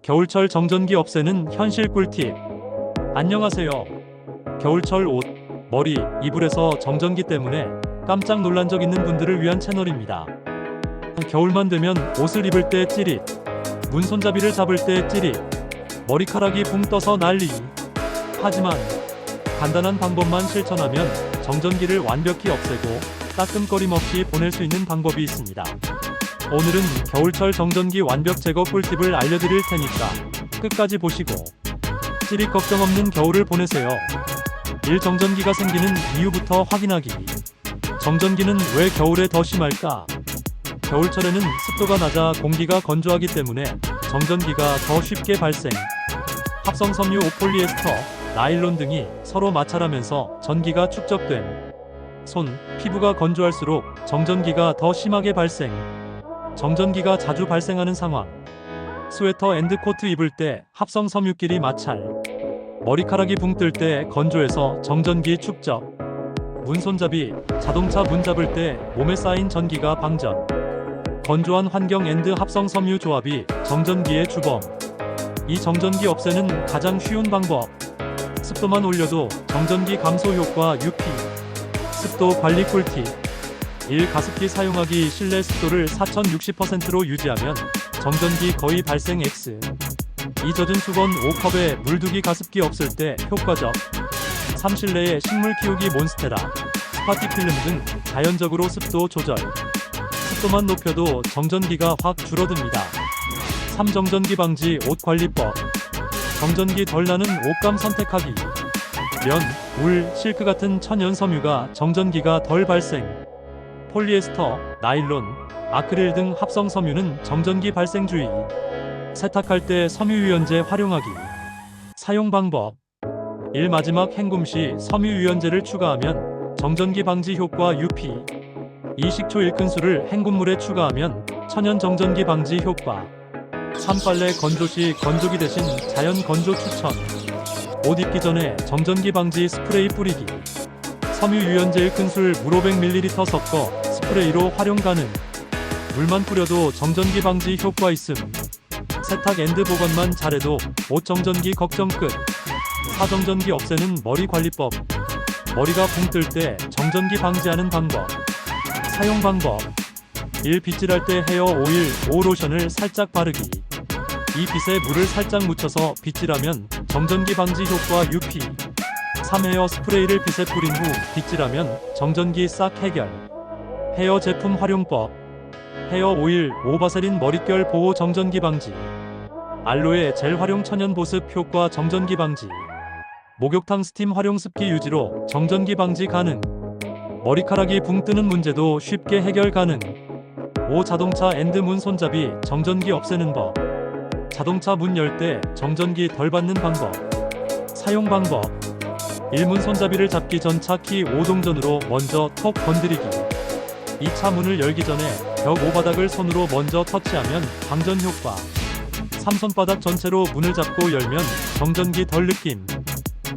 겨울철 정전기 없애는 현실 꿀팁. 안녕하세요. 겨울철 옷, 머리, 이불에서 정전기 때문에 깜짝 놀란 적 있는 분들을 위한 채널입니다. 겨울만 되면 옷을 입을 때 찌릿, 문 손잡이를 잡을 때 찌릿, 머리카락이 붕 떠서 난리. 하지만 간단한 방법만 실천하면 정전기를 완벽히 없애고 따끔거림 없이 보낼 수 있는 방법이 있습니다. 오늘은 겨울철 정전기 완벽 제거 꿀팁을 알려드릴 테니까 끝까지 보시고 찌릿 걱정 없는 겨울을 보내세요. 1. 정전기가 생기는 이유부터 확인하기. 정전기는 왜 겨울에 더 심할까? 겨울철에는 습도가 낮아 공기가 건조하기 때문에 정전기가 더 쉽게 발생. 합성 섬유, 폴리에스터, 나일론 등이 서로 마찰하면서 전기가 축적됨. 손, 피부가 건조할수록 정전기가 더 심하게 발생. 정전기가 자주 발생하는 상황. 스웨터 앤드 코트 입을 때 합성 섬유끼리 마찰. 머리카락이 붕 뜰 때 건조해서 정전기 축적. 문 손잡이, 자동차 문 잡을 때 몸에 쌓인 전기가 방전. 건조한 환경 앤드 합성 섬유 조합이 정전기의 주범. 이 정전기 없애는 가장 쉬운 방법. 습도만 올려도 정전기 감소 효과 UP. 습도 관리 꿀팁. 1. 가습기 사용하기. 실내 습도를 4060%로 유지하면 정전기 거의 발생 X. 2. 젖은 수건 5컵에 물 두기. 가습기 없을 때 효과적. 3. 실내에 식물 키우기. 몬스테라, 스파티필름 등 자연적으로 습도 조절. 습도만 높여도 정전기가 확 줄어듭니다. 3. 정전기 방지 옷 관리법. 정전기 덜 나는 옷감 선택하기. 면, 울, 실크 같은 천연 섬유가 정전기가 덜 발생. 폴리에스터, 나일론, 아크릴 등 합성 섬유는 정전기 발생 주의. 세탁할 때 섬유유연제 활용하기. 사용 방법. 1. 마지막 헹굼 시 섬유유연제를 추가하면 정전기 방지 효과 UP. 2. 식초 1큰술을 헹굼물에 추가하면 천연 정전기 방지 효과. 3. 빨래 건조 시 건조기 대신 자연 건조 추천. 옷 입기 전에 정전기 방지 스프레이 뿌리기. 섬유유연제 1큰술 물 500ml 섞어 스프레이로 활용 가능. 물만 뿌려도 정전기 방지 효과 있음. 세탁 앤드 보관만 잘해도 옷 정전기 걱정 끝. 4. 정전기 없애는 머리 관리법. 머리가 붕 뜰 때 정전기 방지하는 방법. 사용 방법. 1. 빗질할 때 헤어 오일, 로션을 살짝 바르기. 2. 빗에 물을 살짝 묻혀서 빗질하면 정전기 방지 효과 UP. 3. 헤어 스프레이를 빗에 뿌린 후 빗질하면 정전기 싹 해결. 헤어 제품 활용법. 헤어 오일, 오바세린 머릿결 보호 정전기 방지. 알로에 젤 활용 천연 보습 효과 정전기 방지. 목욕탕 스팀 활용 습기 유지로 정전기 방지 가능. 머리카락이 붕 뜨는 문제도 쉽게 해결 가능. 5. 자동차 앤드 문 손잡이 정전기 없애는 법. 자동차 문 열 때 정전기 덜 받는 방법. 사용 방법. 1. 문 손잡이를 잡기 전 차 키 5동전으로 먼저 톡 건드리기. 2. 차 문을 열기 전에 벽 오바닥을 손으로 먼저 터치하면 방전 효과. 3. 손바닥 전체로 문을 잡고 열면 정전기 덜 느낌.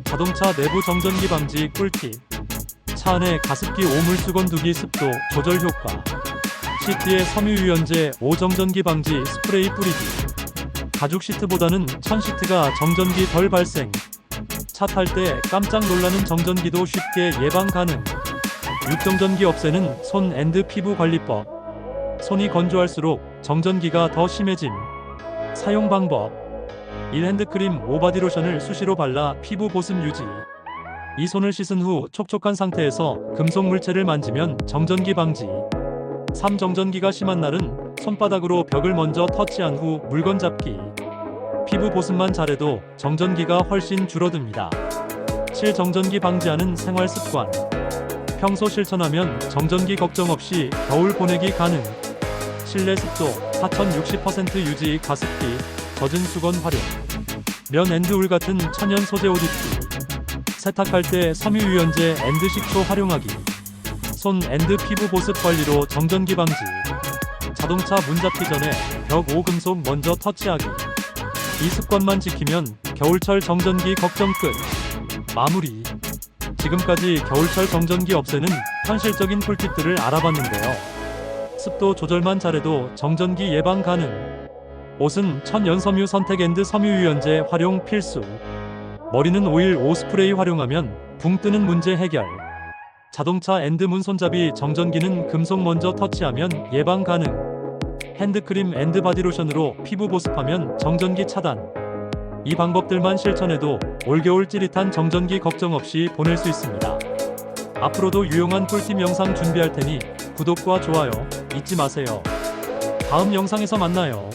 자동차 내부 정전기 방지 꿀팁. 차 안에 가습기 오물 수건 두기. 습도 조절 효과. 시트에 섬유유연제 5 정전기 방지 스프레이 뿌리기. 가죽 시트보다는 천 시트가 정전기 덜 발생. 차 탈 때 깜짝 놀라는 정전기도 쉽게 예방 가능. 6. 정전기 없애는 손 앤드 피부 관리법. 손이 건조할수록 정전기가 더 심해짐. 사용 방법. 1. 핸드크림, 바디로션을 수시로 발라 피부 보습 유지. 2. 손을 씻은 후 촉촉한 상태에서 금속 물체를 만지면 정전기 방지. 3. 정전기가 심한 날은 손바닥으로 벽을 먼저 터치한 후 물건 잡기. 피부 보습만 잘해도 정전기가 훨씬 줄어듭니다. 7. 정전기 방지하는 생활 습관. 평소 실천하면 정전기 걱정 없이 겨울 보내기 가능. 실내 습도 4060% 유지. 가습기, 젖은 수건 활용. 면 앤드 울 같은 천연 소재 옷 입기. 세탁할 때 섬유유연제 앤드 식초 활용하기. 손 앤드 피부 보습 관리로 정전기 방지. 자동차 문 잡기 전에 벽 오금속 먼저 터치하기. 이 습관만 지키면 겨울철 정전기 걱정 끝. 마무리. 지금까지 겨울철 정전기 없애는 현실적인 꿀팁들을 알아봤는데요. 습도 조절만 잘해도 정전기 예방 가능. 옷은 천연 섬유 선택 앤드 섬유 유연제 활용 필수. 머리는 오일 오스프레이 활용하면 붕 뜨는 문제 해결. 자동차 앤드 문 손잡이 정전기는 금속 먼저 터치하면 예방 가능. 핸드크림 앤드 바디로션으로 피부 보습하면 정전기 차단. 이 방법들만 실천해도 올겨울 찌릿한 정전기 걱정 없이 보낼 수 있습니다. 앞으로도 유용한 꿀팁 영상 준비할 테니 구독과 좋아요 잊지 마세요. 다음 영상에서 만나요.